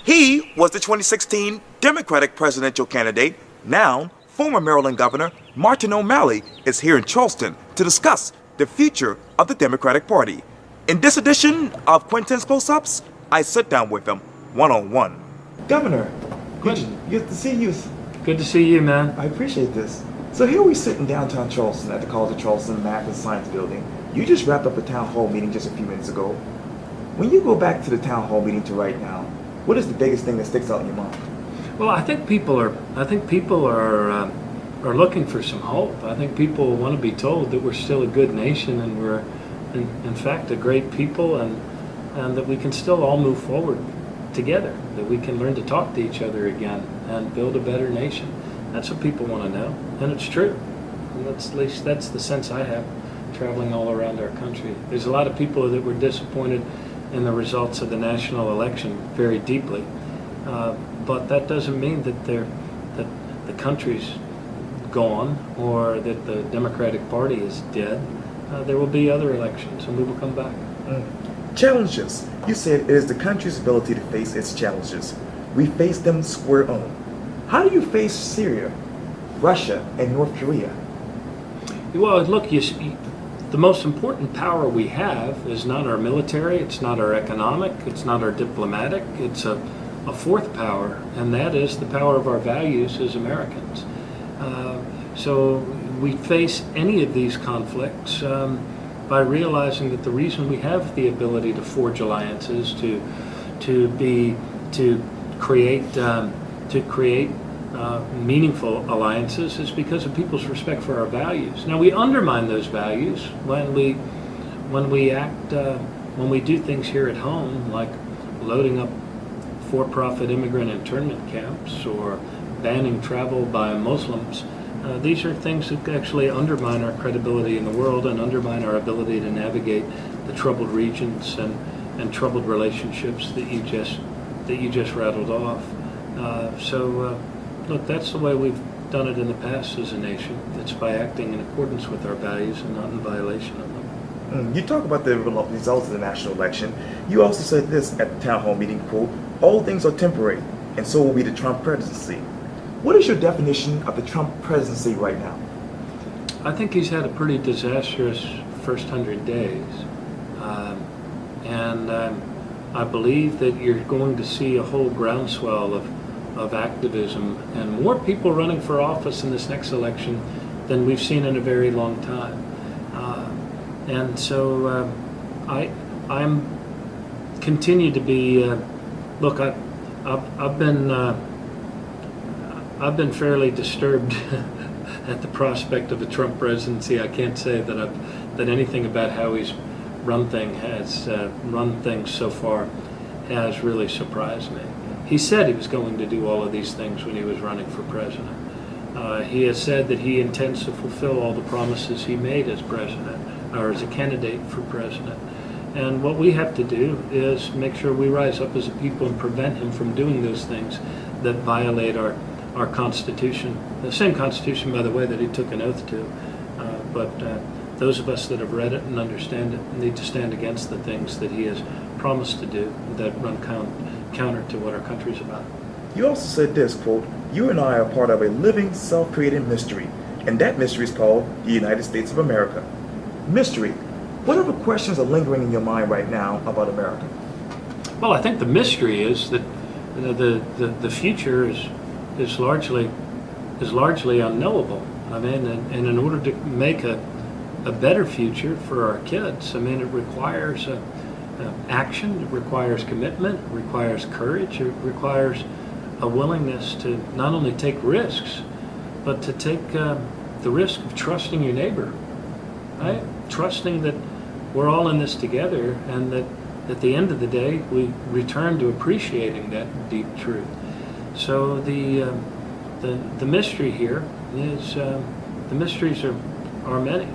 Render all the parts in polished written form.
He was the 2016 Democratic presidential candidate. Now, former Maryland Governor Martin O Malley is here in Charleston to discuss the future of the Democratic Party. In this edition of Quintin's Close-Ups, I sit down with him one-on-one. Governor, Quintin, good to see you. good to see you, man. I appreciate this. So here we sit in downtown Charleston at the College of Charleston Math and Science Building. You just wrapped up a town hall meeting just a few minutes ago. When you go back to the town hall meeting to right now, what is the biggest thing that sticks out in your mind? Well, I think people are looking for some hope. I think people want to be told that we're still a good nation and we're, in fact, a great people, and that we can still all move forward together. That we can learn to talk to each other again and build a better nation. That's what people want to know, and it's true. And at least that's the sense I have traveling all around our country. There's a lot of people that were disappointed in the results of the national election very deeply, but that doesn't mean that the country's gone or that the Democratic Party is dead. There will be other elections, and we will come back. Challenges. You said it is the country's ability to face its challenges. We face them square on. How do you face Syria, Russia, and North Korea? Well, look, the most important power we have is not our military, it's not our economic, it's not our diplomatic, it's a fourth power, and that is the power of our values as Americans. So we face any of these conflicts by realizing that the reason we have the ability to forge alliances, to create meaningful alliances is because of people's respect for our values. Now, we undermine those values when we do things here at home, like loading up for-profit immigrant internment camps or banning travel by Muslims. These are things that actually undermine our credibility in the world and undermine our ability to navigate the troubled regions and troubled relationships that you just rattled off. Look, that's the way we've done it in the past as a nation. It's by acting in accordance with our values and not in violation of them. You talk about the results of the national election. You also said this at the town hall meeting, quote, "All things are temporary, and so will be the Trump presidency." What is your definition of the Trump presidency right now? I think he's had a pretty disastrous first 100 days. I believe that you're going to see a whole groundswell of activism and more people running for office in this next election than we've seen in a very long time. I'm continue to be. Look, I've been fairly disturbed at the prospect of a Trump presidency. I can't say that anything about how he's run things so far has really surprised me. He said he was going to do all of these things when he was running for president. He has said that he intends to fulfill all the promises he made as president or as a candidate for president. And what we have to do is make sure we rise up as a people and prevent him from doing those things that violate our Constitution. The same Constitution, by the way, that he took an oath to. But those of us that have read it and understand it need to stand against the things that he has promised to do that run counter to what our country's about. You also said this, quote, "You and I are part of a living, self-created mystery, and that mystery is called the United States of America." Mystery. What other questions are lingering in your mind right now about America? Well, I think the mystery is that the future is largely unknowable. I mean, and in order to make a better future for our kids, I mean, it requires action, it requires commitment, it requires courage, it requires a willingness to not only take risks, but to take the risk of trusting your neighbor, right? Trusting that we're all in this together, and that at the end of the day, we return to appreciating that deep truth. So the mystery here is the mysteries are many,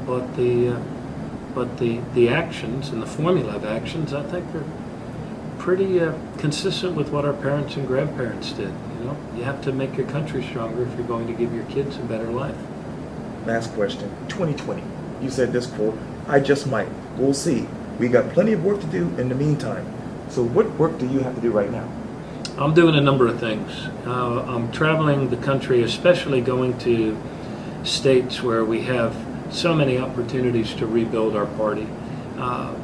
but the actions and the formula of actions, I think, are pretty consistent with what our parents and grandparents did. You know, you have to make your country stronger if you're going to give your kids a better life. Last question. 2020. You said this, quote, "I just might. We'll see. We got plenty of work to do in the meantime." So what work do you have to do right now? I'm doing a number of things. I'm traveling the country, especially going to states where we have so many opportunities to rebuild our party. I'm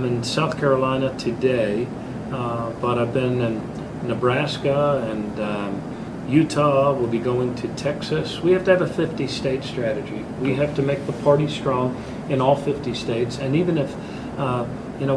in South Carolina today, but I've been in Nebraska and Utah. We'll be going to Texas. We have to have a 50-state strategy. We have to make the party strong in all 50 states. And even if,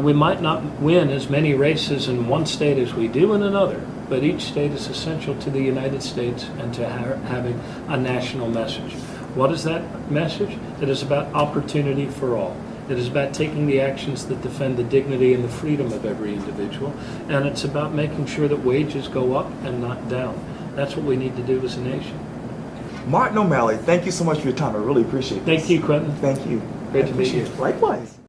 we might not win as many races in one state as we do in another, but each state is essential to the United States and to having a national message. What is that message? It is about opportunity for all. It is about taking the actions that defend the dignity and the freedom of every individual. And it's about making sure that wages go up and not down. That's what we need to do as a nation. Martin O Malley, thank you so much for your time. I really appreciate it. Thank you, Quintin. Thank you. Great to meet you. Likewise.